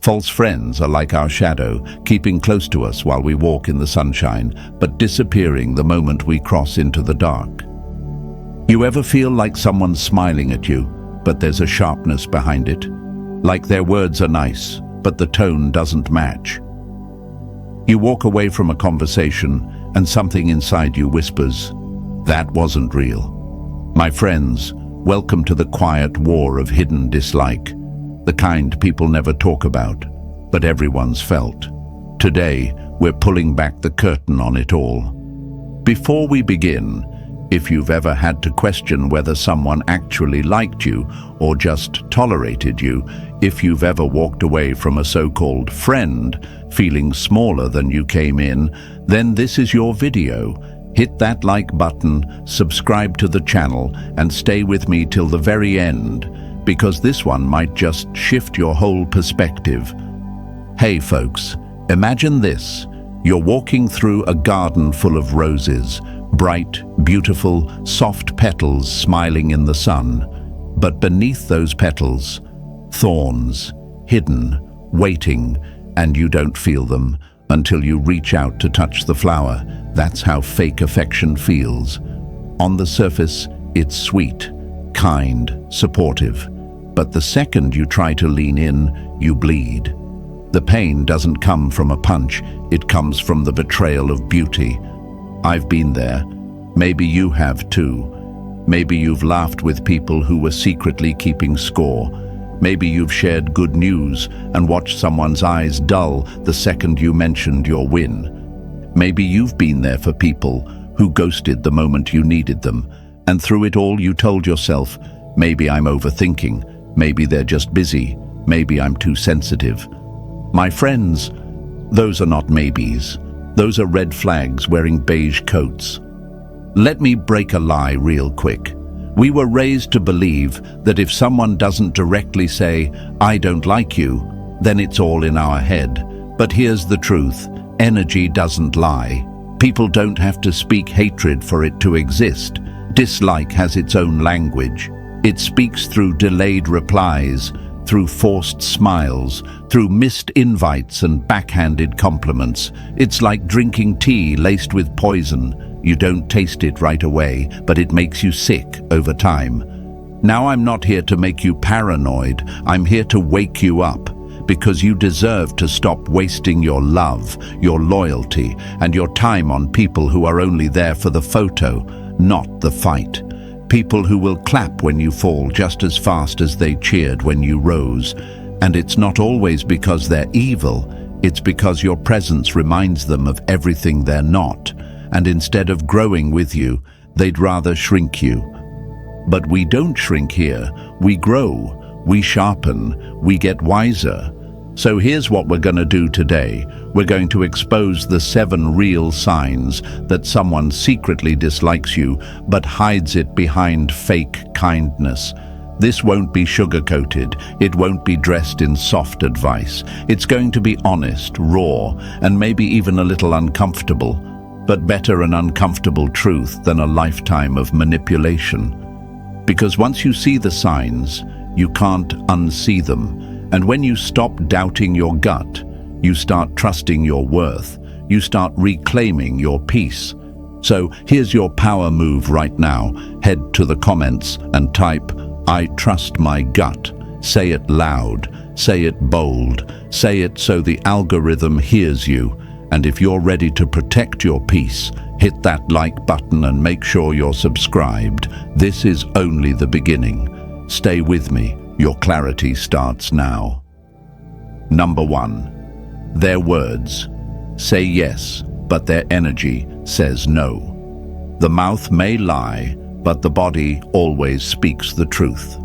False friends are like our shadow, keeping close to us while we walk in the sunshine, but disappearing the moment we cross into the dark. You ever feel like someone's smiling at you, but there's a sharpness behind it? Like their words are nice, but the tone doesn't match. You walk away from a conversation, and something inside you whispers, "That wasn't real." My friends, welcome to the quiet war of hidden dislike, the kind people never talk about, but everyone's felt. Today, we're pulling back the curtain on it all. Before we begin, if you've ever had to question whether someone actually liked you or just tolerated you, if you've ever walked away from a so-called friend feeling smaller than you came in, then this is your video. Hit that like button, subscribe to the channel, and stay with me till the very end, because this one might just shift your whole perspective. Hey folks, imagine this. You're walking through a garden full of roses, bright, beautiful, soft petals smiling in the sun. But beneath those petals, thorns, hidden, waiting, and you don't feel them until you reach out to touch the flower. That's how fake affection feels. On the surface, it's sweet, kind, supportive. But the second you try to lean in, you bleed. The pain doesn't come from a punch, it comes from the betrayal of beauty. I've been there. Maybe you have too. Maybe you've laughed with people who were secretly keeping score. Maybe you've shared good news and watched someone's eyes dull the second you mentioned your win. Maybe you've been there for people who ghosted the moment you needed them, and through it all you told yourself, maybe I'm overthinking, maybe they're just busy, maybe I'm too sensitive. My friends, those are not maybes. Those are red flags wearing beige coats. Let me break a lie real quick. We were raised to believe that if someone doesn't directly say, "I don't like you," then it's all in our head. But here's the truth. Energy doesn't lie. People don't have to speak hatred for it to exist. Dislike has its own language. It speaks through delayed replies, through forced smiles, through missed invites and backhanded compliments. It's like drinking tea laced with poison. You don't taste it right away, but it makes you sick over time. Now I'm not here to make you paranoid. I'm here to wake you up, because you deserve to stop wasting your love, your loyalty, and your time on people who are only there for the photo, not the fight. People who will clap when you fall just as fast as they cheered when you rose. And it's not always because they're evil, it's because your presence reminds them of everything they're not. And instead of growing with you, they'd rather shrink you. But we don't shrink here. We grow, we sharpen, we get wiser. So here's what we're going to do today. We're going to expose the 7 real signs that someone secretly dislikes you but hides it behind fake kindness. This won't be sugar-coated. It won't be dressed in soft advice. It's going to be honest, raw, and maybe even a little uncomfortable. But better an uncomfortable truth than a lifetime of manipulation. Because once you see the signs, you can't unsee them. And when you stop doubting your gut, you start trusting your worth. You start reclaiming your peace. So here's your power move right now. Head to the comments and type, "I trust my gut." Say it loud. Say it bold. Say it so the algorithm hears you. And if you're ready to protect your peace, hit that like button and make sure you're subscribed. This is only the beginning. Stay with me. Your clarity starts now. Number 1. Their words say yes, but their energy says no. The mouth may lie, but the body always speaks the truth.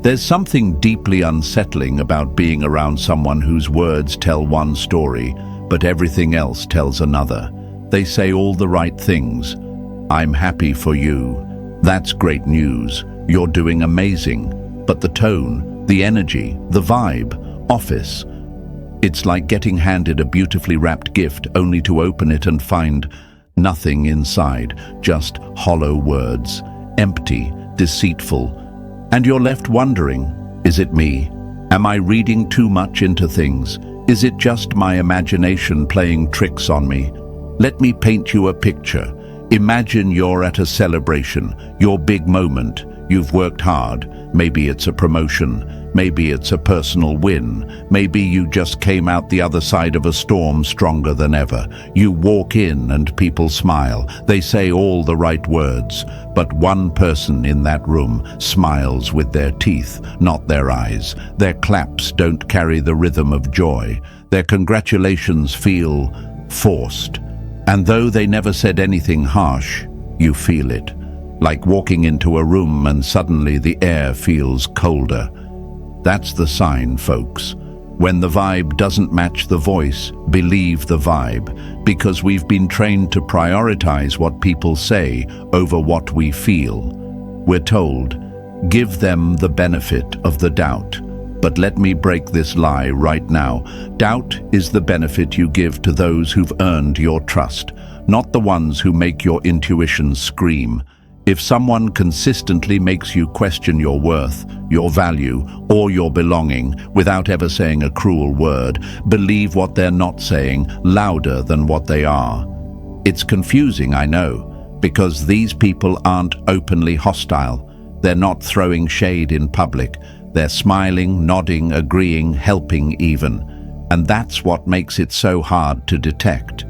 There's something deeply unsettling about being around someone whose words tell one story, but everything else tells another. They say all the right things. "I'm happy for you." That's great news. You're doing amazing. But the tone, the energy, the vibe, office. It's like getting handed a beautifully wrapped gift only to open it and find nothing inside, just hollow words, empty, deceitful. And you're left wondering, is it me? Am I reading too much into things? Is it just my imagination playing tricks on me? Let me paint you a picture. Imagine you're at a celebration, your big moment. You've worked hard. Maybe it's a promotion. Maybe it's a personal win. Maybe you just came out the other side of a storm stronger than ever. You walk in and people smile. They say all the right words. But one person in that room smiles with their teeth, not their eyes. Their claps don't carry the rhythm of joy. Their congratulations feel forced. And though they never said anything harsh, you feel it. Like walking into a room and suddenly the air feels colder. That's the sign, folks. When the vibe doesn't match the voice, believe the vibe, because we've been trained to prioritize what people say over what we feel. We're told, give them the benefit of the doubt. But let me break this lie right now. Doubt is the benefit you give to those who've earned your trust, not the ones who make your intuition scream. If someone consistently makes you question your worth, your value, or your belonging without ever saying a cruel word, believe what they're not saying louder than what they are. It's confusing, I know, because these people aren't openly hostile. They're not throwing shade in public. They're smiling, nodding, agreeing, helping even. And that's what makes it so hard to detect.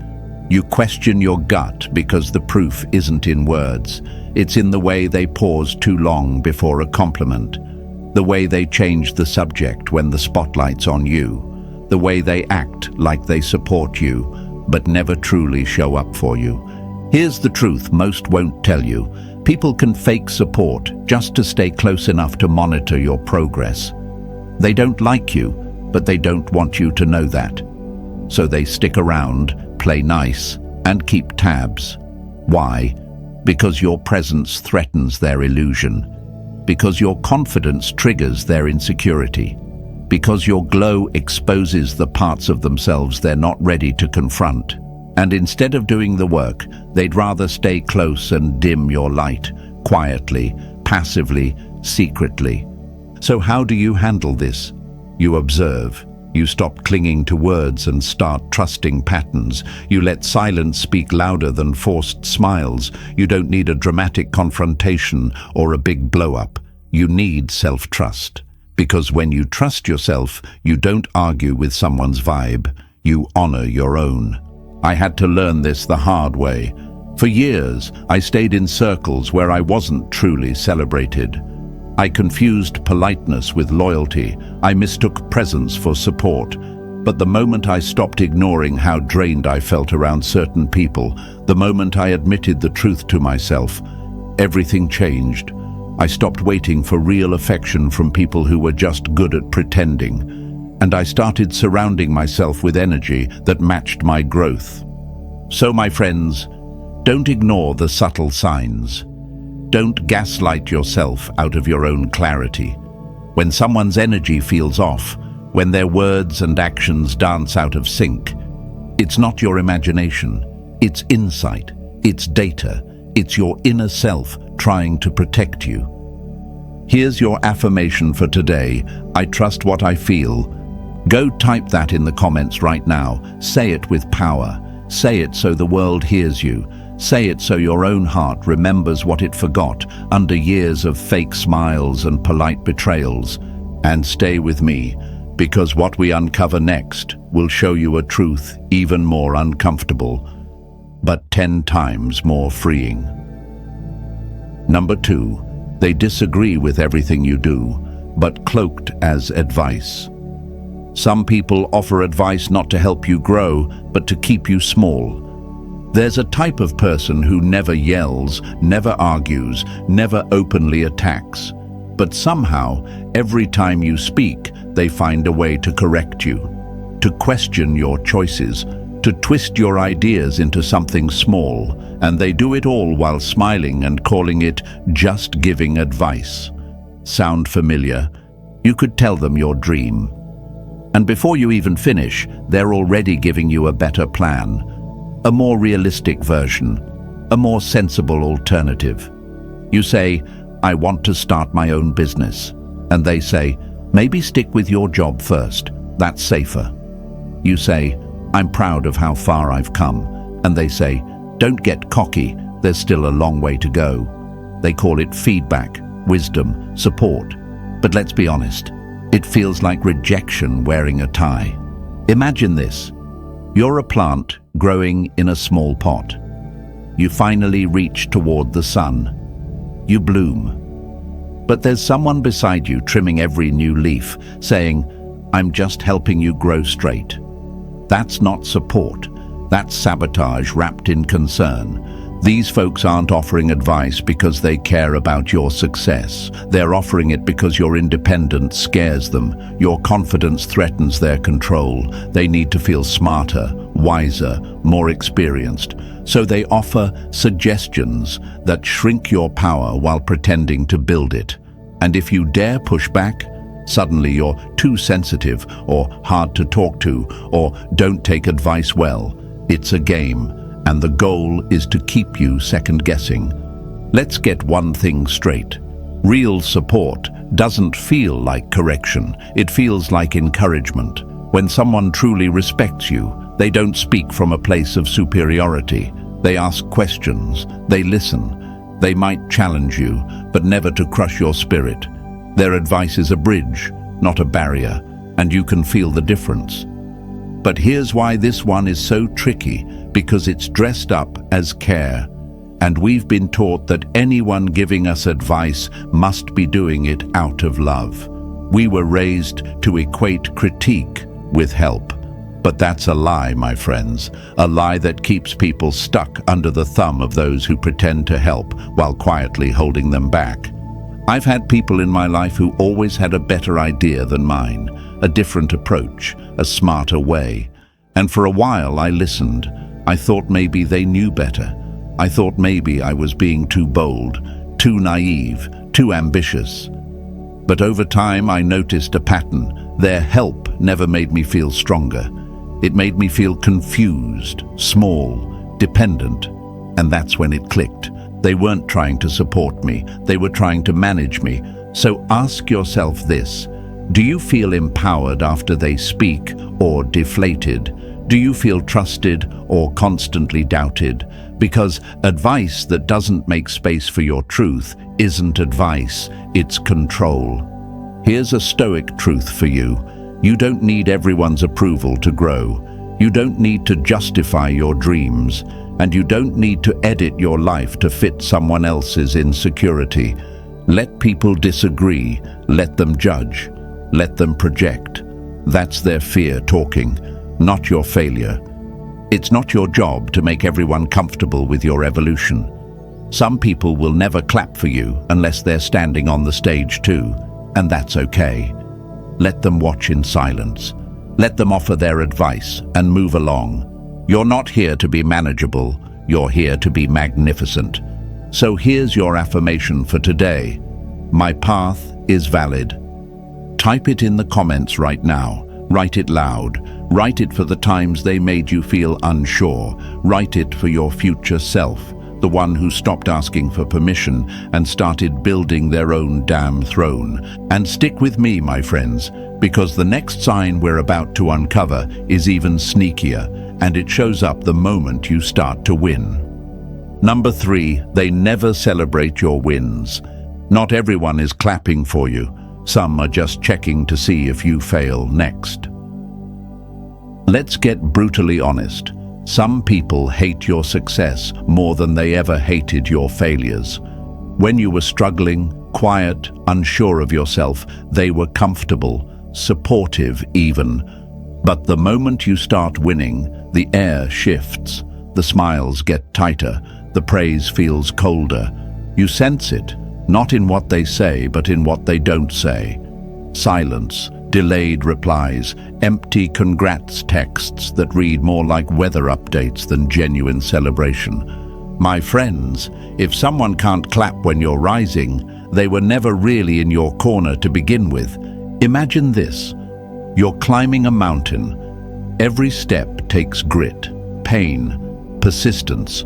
You question your gut because the proof isn't in words. It's in the way they pause too long before a compliment, the way they change the subject when the spotlight's on you, the way they act like they support you, but never truly show up for you. Here's the truth most won't tell you. People can fake support just to stay close enough to monitor your progress. They don't like you, but they don't want you to know that. So they stick around, play nice, and keep tabs. Why? Because your presence threatens their illusion. Because your confidence triggers their insecurity. Because your glow exposes the parts of themselves they're not ready to confront. And instead of doing the work, they'd rather stay close and dim your light, quietly, passively, secretly. So how do you handle this? You observe. You stop clinging to words and start trusting patterns. You let silence speak louder than forced smiles. You don't need a dramatic confrontation or a big blow-up. You need self-trust. Because when you trust yourself, you don't argue with someone's vibe. You honor your own. I had to learn this the hard way. For years, I stayed in circles where I wasn't truly celebrated. I confused politeness with loyalty. I mistook presence for support. But the moment I stopped ignoring how drained I felt around certain people, the moment I admitted the truth to myself, everything changed. I stopped waiting for real affection from people who were just good at pretending. And I started surrounding myself with energy that matched my growth. So, my friends, don't ignore the subtle signs. Don't gaslight yourself out of your own clarity. When someone's energy feels off, when their words and actions dance out of sync, it's not your imagination, it's insight, it's data, it's your inner self trying to protect you. Here's your affirmation for today. I trust what I feel. Go type that in the comments right now. Say it with power. Say it so the world hears you. Say it so your own heart remembers what it forgot under years of fake smiles and polite betrayals. And stay with me, because what we uncover next will show you a truth even more uncomfortable, but 10 times more freeing. Number 2, they disagree with everything you do, but cloaked as advice. Some people offer advice not to help you grow, but to keep you small. There's a type of person who never yells, never argues, never openly attacks. But somehow, every time you speak, they find a way to correct you, to question your choices, to twist your ideas into something small, and they do it all while smiling and calling it just giving advice. Sound familiar? You could tell them your dream. And before you even finish, they're already giving you a better plan. A more realistic version, a more sensible alternative. You say, I want to start my own business. And they say, Maybe stick with your job first. That's safer. You say, I'm proud of how far I've come. And they say, don't get cocky, there's still a long way to go. They call it feedback, wisdom, support. But let's be honest, it feels like rejection wearing a tie. Imagine this. You're a plant growing in a small pot. You finally reach toward the sun. You bloom. But there's someone beside you trimming every new leaf, saying, I'm just helping you grow straight. That's not support. That's sabotage wrapped in concern. These folks aren't offering advice because they care about your success. They're offering it because your independence scares them. Your confidence threatens their control. They need to feel smarter, wiser, more experienced. So they offer suggestions that shrink your power while pretending to build it. And if you dare push back, suddenly you're too sensitive or hard to talk to or don't take advice well. It's a game. And the goal is to keep you second-guessing. Let's get one thing straight. Real support doesn't feel like correction. It feels like encouragement. When someone truly respects you, they don't speak from a place of superiority. They ask questions. They listen. They might challenge you, but never to crush your spirit. Their advice is a bridge, not a barrier, and you can feel the difference. But here's why this one is so tricky, because it's dressed up as care. And we've been taught that anyone giving us advice must be doing it out of love. We were raised to equate critique with help. But that's a lie, my friends. A lie that keeps people stuck under the thumb of those who pretend to help while quietly holding them back. I've had people in my life who always had a better idea than mine, a different approach, a smarter way. And for a while I listened. I thought maybe they knew better. I thought maybe I was being too bold, too naive, too ambitious. But over time I noticed a pattern. Their help never made me feel stronger. It made me feel confused, small, dependent. And that's when it clicked. They weren't trying to support me. They were trying to manage me. So ask yourself this. Do you feel empowered after they speak or deflated? Do you feel trusted or constantly doubted? Because advice that doesn't make space for your truth isn't advice, it's control. Here's a Stoic truth for you. You don't need everyone's approval to grow. You don't need to justify your dreams. And you don't need to edit your life to fit someone else's insecurity. Let people disagree. Let them judge. Let them project. That's their fear talking, not your failure. It's not your job to make everyone comfortable with your evolution. Some people will never clap for you unless they're standing on the stage too, and that's okay. Let them watch in silence. Let them offer their advice and move along. You're not here to be manageable, you're here to be magnificent. So here's your affirmation for today. My path is valid. Type it in the comments right now. Write it loud. Write it for the times they made you feel unsure. Write it for your future self, the one who stopped asking for permission and started building their own damn throne. And stick with me, my friends, because the next sign we're about to uncover is even sneakier, and it shows up the moment you start to win. Number 3, they never celebrate your wins. Not everyone is clapping for you. Some are just checking to see if you fail next. Let's get brutally honest. Some people hate your success more than they ever hated your failures. When you were struggling, quiet, unsure of yourself, they were comfortable, supportive even. But the moment you start winning, the air shifts, the smiles get tighter, the praise feels colder. You sense it, not in what they say, but in what they don't say. Silence, delayed replies, empty congrats texts that read more like weather updates than genuine celebration. My friends, if someone can't clap when you're rising, they were never really in your corner to begin with. Imagine this. You're climbing a mountain. Every step takes grit, pain, persistence,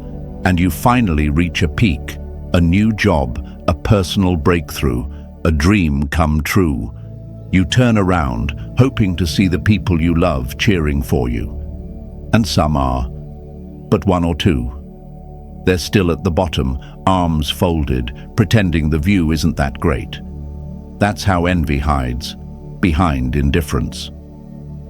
and you finally reach a peak, a new job, a personal breakthrough, a dream come true. You turn around, hoping to see the people you love cheering for you. And some are, but one or two. They're still at the bottom, arms folded, pretending the view isn't that great. That's how envy hides, behind indifference.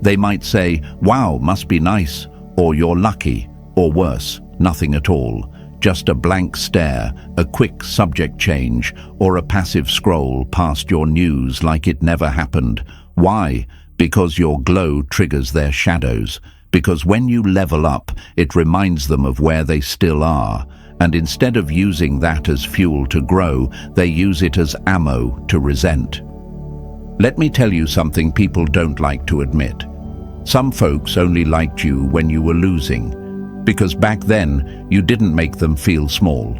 They might say, "Wow, must be nice," or "You're lucky," or worse, nothing at all. Just a blank stare, a quick subject change, or a passive scroll past your news like it never happened. Why? Because your glow triggers their shadows. Because when you level up, it reminds them of where they still are. And instead of using that as fuel to grow, they use it as ammo to resent. Let me tell you something people don't like to admit. Some folks only liked you when you were losing. Because back then, you didn't make them feel small.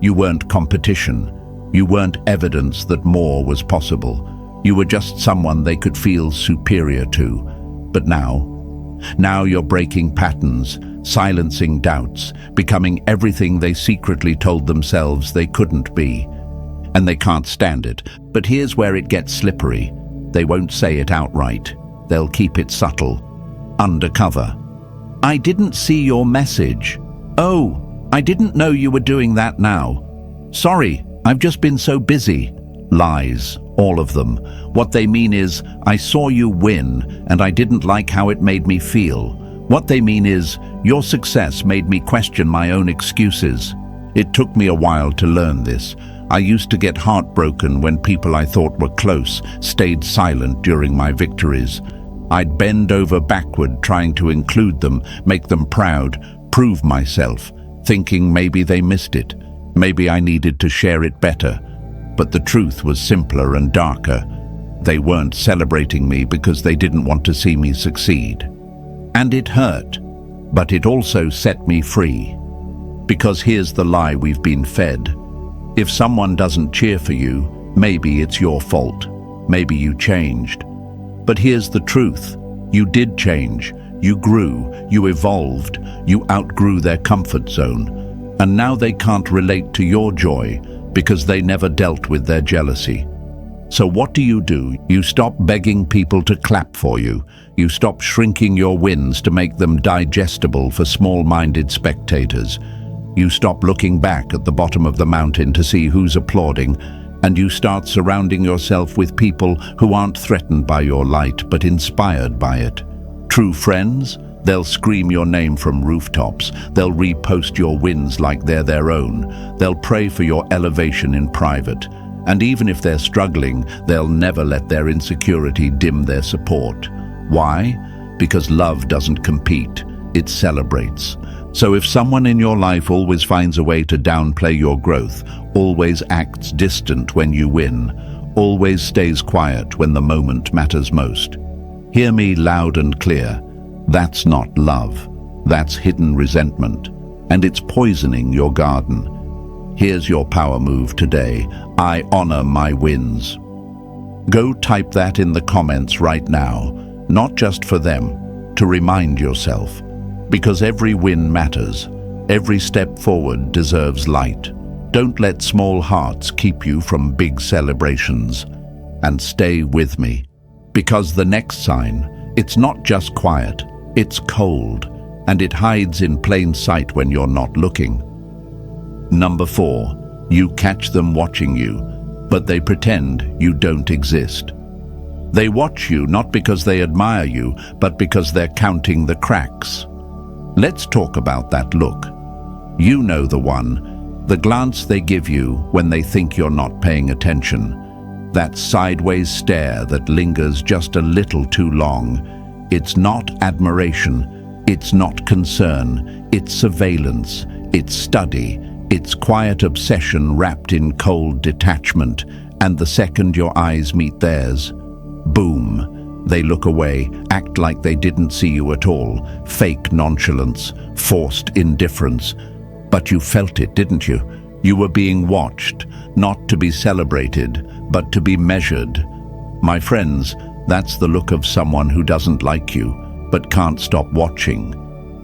You weren't competition. You weren't evidence that more was possible. You were just someone they could feel superior to. But now you're breaking patterns, silencing doubts, becoming everything they secretly told themselves they couldn't be. And they can't stand it. But here's where it gets slippery. They won't say it outright. They'll keep it subtle, undercover. "I didn't see your message." "Oh, I didn't know you were doing that now." "Sorry, I've just been so busy." Lies, all of them. What they mean is, "I saw you win, and I didn't like how it made me feel." What they mean is, "Your success made me question my own excuses." It took me a while to learn this. I used to get heartbroken when people I thought were close stayed silent during my victories. I'd bend over backward trying to include them, make them proud, prove myself, thinking maybe they missed it. Maybe I needed to share it better. But the truth was simpler and darker. They weren't celebrating me because they didn't want to see me succeed. And it hurt, but it also set me free. Because here's the lie we've been fed. If someone doesn't cheer for you, maybe it's your fault. Maybe you changed. But here's the truth. You did change. You grew. You evolved. You outgrew their comfort zone. And now they can't relate to your joy because they never dealt with their jealousy. So what do? You stop begging people to clap for you. You stop shrinking your wins to make them digestible for small-minded spectators. You stop looking back at the bottom of the mountain to see who's applauding, and you start surrounding yourself with people who aren't threatened by your light but inspired by it. True friends? They'll scream your name from rooftops. They'll repost your wins like they're their own. They'll pray for your elevation in private. And even if they're struggling, they'll never let their insecurity dim their support. Why? Because love doesn't compete, it celebrates. So if someone in your life always finds a way to downplay your growth, always acts distant when you win, always stays quiet when the moment matters most, hear me loud and clear. That's not love. That's hidden resentment. And it's poisoning your garden. Here's your power move today. I honor my wins. Go type that in the comments right now, not just for them, to remind yourself. Because every win matters. Every step forward deserves light. Don't let small hearts keep you from big celebrations. And stay with me. Because the next sign, it's not just quiet, it's cold, and it hides in plain sight when you're not looking. Number 4, you catch them watching you, but they pretend you don't exist. They watch you not because they admire you, but because they're counting the cracks. Let's talk about that look. You know the one, the glance they give you when they think you're not paying attention. That sideways stare that lingers just a little too long. It's not admiration, it's not concern, it's surveillance, it's study, it's quiet obsession wrapped in cold detachment, and the second your eyes meet theirs, boom, they look away, act like they didn't see you at all, fake nonchalance, forced indifference. But you felt it, didn't you? You were being watched, not to be celebrated, but to be measured. My friends, that's the look of someone who doesn't like you, but can't stop watching.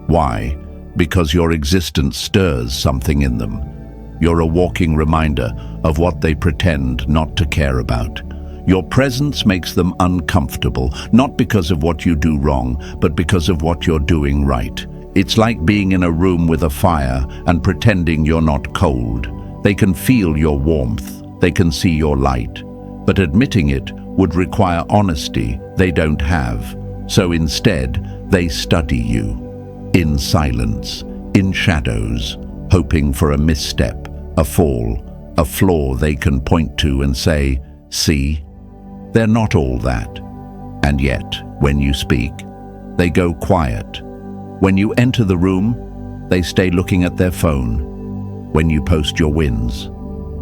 Why? Because your existence stirs something in them. You're a walking reminder of what they pretend not to care about. Your presence makes them uncomfortable, not because of what you do wrong, but because of what you're doing right. It's like being in a room with a fire and pretending you're not cold. They can feel your warmth, they can see your light, but admitting it would require honesty they don't have. So instead, they study you, in silence, in shadows, hoping for a misstep, a fall, a flaw they can point to and say, "See, they're not all that." And yet, when you speak, they go quiet. When you enter the room, they stay looking at their phone. When you post your wins,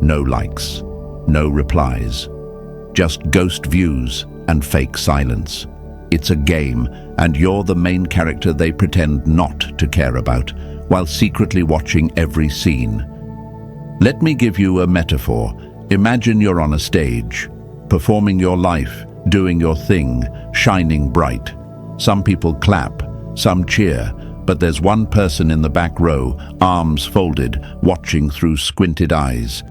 no likes, no replies, just ghost views and fake silence. It's a game, and you're the main character they pretend not to care about, while secretly watching every scene. Let me give you a metaphor. Imagine you're on a stage, performing your life, doing your thing, shining bright. Some people clap, some cheer, but there's one person in the back row, arms folded, watching through squinted eyes.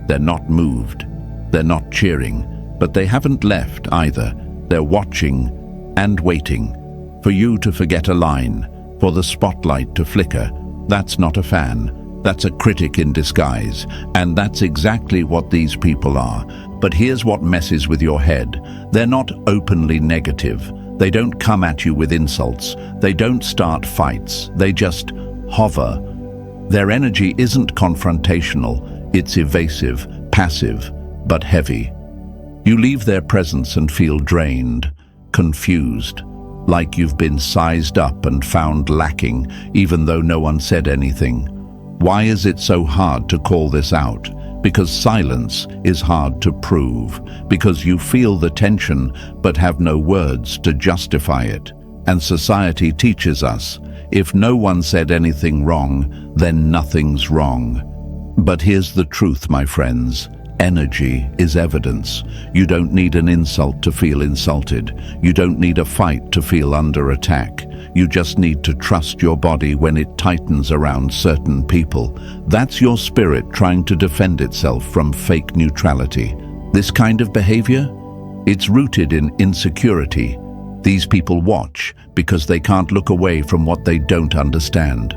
They're not moved, they're not cheering, but they haven't left either. They're watching and waiting for you to forget a line, for the spotlight to flicker. That's not a fan, that's a critic in disguise, and that's exactly what these people are. But here's what messes with your head. They're not openly negative. They don't come at you with insults. They don't start fights. They just hover. Their energy isn't confrontational. It's evasive, passive, but heavy. You leave their presence and feel drained, confused, like you've been sized up and found lacking, even though no one said anything. Why is it so hard to call this out? Because silence is hard to prove, because you feel the tension but have no words to justify it. And society teaches us, if no one said anything wrong, then nothing's wrong. But here's the truth, my friends. Energy is evidence. You don't need an insult to feel insulted. You don't need a fight to feel under attack. You just need to trust your body when it tightens around certain people. That's your spirit trying to defend itself from fake neutrality. This kind of behavior? It's rooted in insecurity. These people watch because they can't look away from what they don't understand.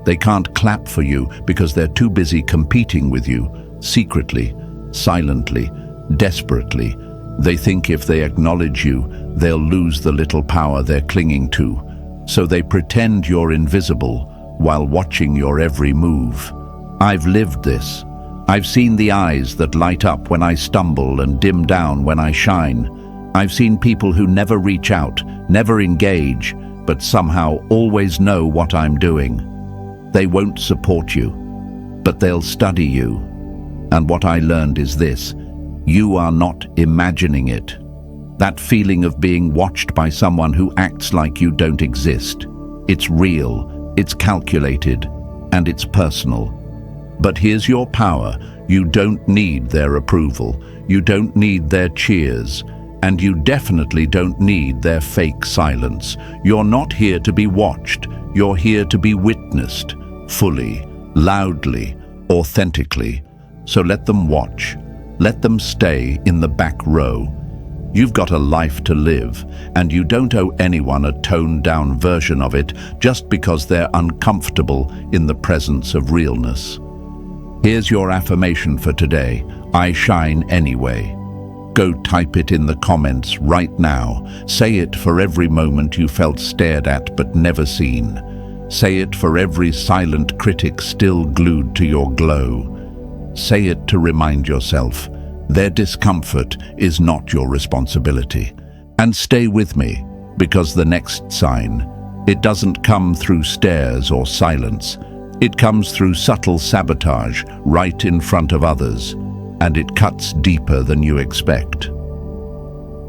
They can't clap for you because they're too busy competing with you, secretly, silently, desperately. They think if they acknowledge you, they'll lose the little power they're clinging to. So they pretend you're invisible while watching your every move. I've lived this. I've seen the eyes that light up when I stumble and dim down when I shine. I've seen people who never reach out, never engage, but somehow always know what I'm doing. They won't support you, but they'll study you. And what I learned is this: you are not imagining it. That feeling of being watched by someone who acts like you don't exist. It's real, it's calculated, and it's personal. But here's your power. You don't need their approval. You don't need their cheers. And you definitely don't need their fake silence. You're not here to be watched. You're here to be witnessed, fully, loudly, authentically. So let them watch. Let them stay in the back row. You've got a life to live, and you don't owe anyone a toned-down version of it just because they're uncomfortable in the presence of realness. Here's your affirmation for today: I shine anyway. Go type it in the comments right now. Say it for every moment you felt stared at but never seen. Say it for every silent critic still glued to your glow. Say it to remind yourself their discomfort is not your responsibility. And stay with me, because the next sign, it doesn't come through stares or silence. It comes through subtle sabotage right in front of others, and it cuts deeper than you expect.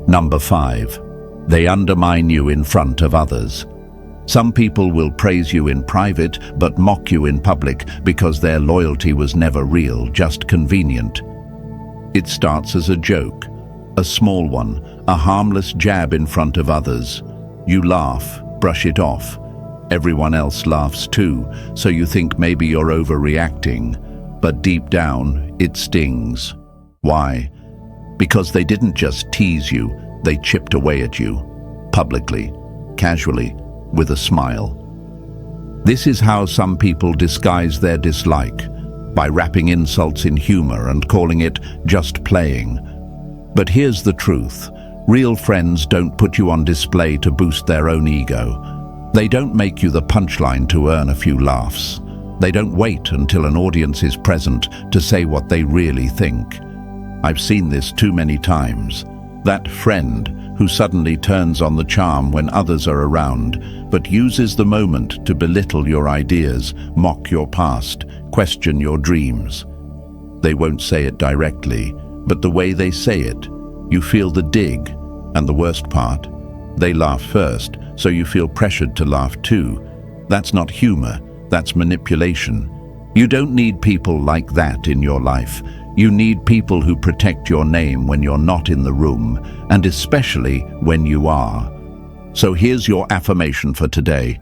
Number 5, they undermine you in front of others. Some people will praise you in private but mock you in public because their loyalty was never real, just convenient. It starts as a joke, a small one, a harmless jab in front of others. You laugh, brush it off. Everyone else laughs too, so you think maybe you're overreacting. But deep down, it stings. Why? Because they didn't just tease you, they chipped away at you, publicly, casually, with a smile. This is how some people disguise their dislike, by wrapping insults in humor and calling it just playing. But here's the truth. Real friends don't put you on display to boost their own ego. They don't make you the punchline to earn a few laughs. They don't wait until an audience is present to say what they really think. I've seen this too many times. That friend who suddenly turns on the charm when others are around, but uses the moment to belittle your ideas, mock your past, question your dreams. They won't say it directly, but the way they say it, you feel the dig, and the worst part, they laugh first, so you feel pressured to laugh too. That's not humor, that's manipulation. You don't need people like that in your life. You need people who protect your name when you're not in the room, and especially when you are. So here's your affirmation for today.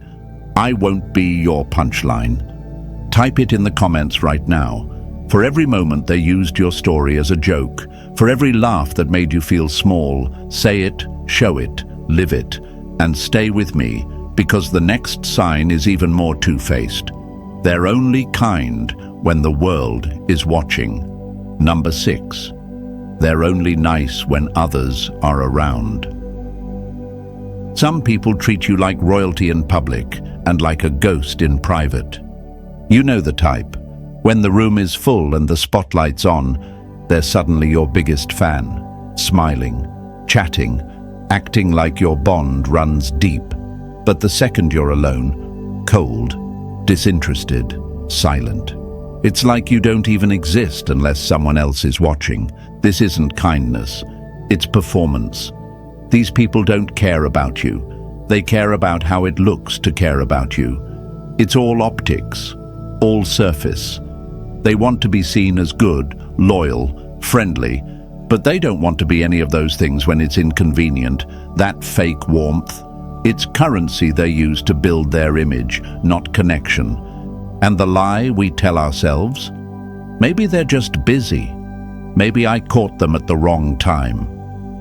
I won't be your punchline. Type it in the comments right now. For every moment they used your story as a joke, for every laugh that made you feel small, say it, show it, live it, and stay with me, because the next sign is even more two-faced. They're only kind when the world is watching. Number 6. They're only nice when others are around. Some people treat you like royalty in public and like a ghost in private. You know the type. When the room is full and the spotlight's on, they're suddenly your biggest fan, smiling, chatting, acting like your bond runs deep. But the second you're alone, cold, disinterested, silent. It's like you don't even exist unless someone else is watching. This isn't kindness, it's performance. These people don't care about you. They care about how it looks to care about you. It's all optics, all surface. They want to be seen as good, loyal, friendly, but they don't want to be any of those things when it's inconvenient. That fake warmth, it's currency they use to build their image, not connection. And the lie we tell ourselves? Maybe they're just busy. Maybe I caught them at the wrong time.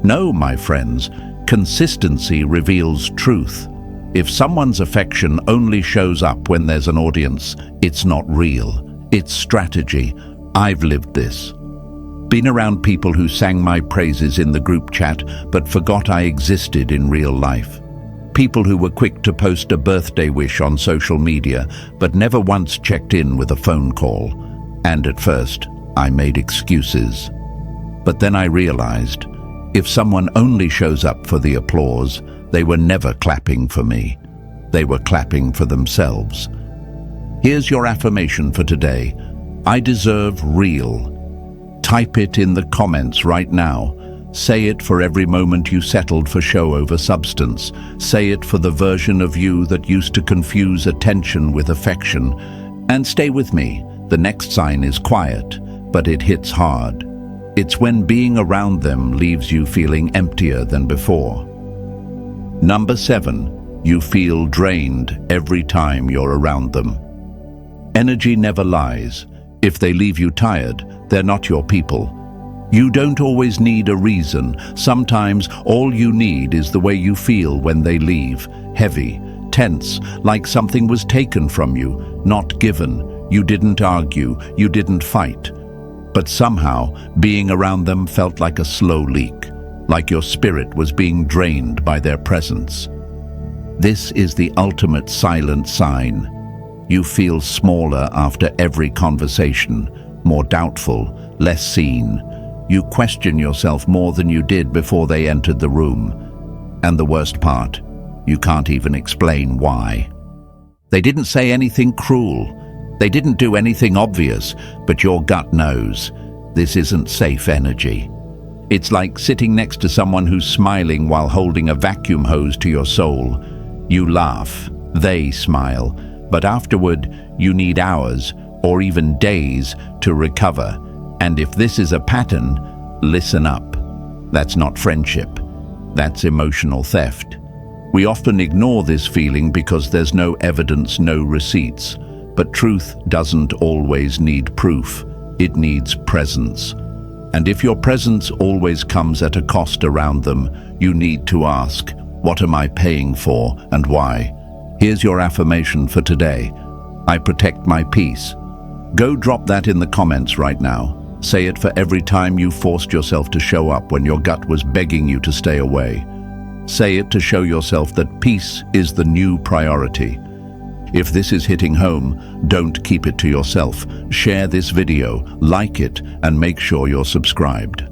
No, my friends, consistency reveals truth. If someone's affection only shows up when there's an audience, it's not real. It's strategy. I've lived this. Been around people who sang my praises in the group chat, but forgot I existed in real life. People who were quick to post a birthday wish on social media, but never once checked in with a phone call. And at first, I made excuses. But then I realized, if someone only shows up for the applause, they were never clapping for me. They were clapping for themselves. Here's your affirmation for today. I deserve real. Type it in the comments right now. Say it for every moment you settled for show over substance. Say it for the version of you that used to confuse attention with affection. And stay with me. The next sign is quiet, but it hits hard. It's when being around them leaves you feeling emptier than before. Number 7. You feel drained every time you're around them. Energy never lies. If they leave you tired, they're not your people. You don't always need a reason. Sometimes all you need is the way you feel when they leave. Heavy, tense, like something was taken from you, not given. You didn't argue, you didn't fight. But somehow, being around them felt like a slow leak, like your spirit was being drained by their presence. This is the ultimate silent sign. You feel smaller after every conversation, more doubtful, less seen. You question yourself more than you did before they entered the room. And the worst part, you can't even explain why. They didn't say anything cruel. They didn't do anything obvious, but your gut knows. This isn't safe energy. It's like sitting next to someone who's smiling while holding a vacuum hose to your soul. You laugh, they smile, but afterward you need hours or even days to recover. And if this is a pattern, listen up. That's not friendship. That's emotional theft. We often ignore this feeling because there's no evidence, no receipts. But truth doesn't always need proof. It needs presence. And if your presence always comes at a cost around them, you need to ask, what am I paying for and why? Here's your affirmation for today. I protect my peace. Go drop that in the comments right now. Say it for every time you forced yourself to show up when your gut was begging you to stay away. Say it to show yourself that peace is the new priority. If this is hitting home, don't keep it to yourself. Share this video, like it, and make sure you're subscribed.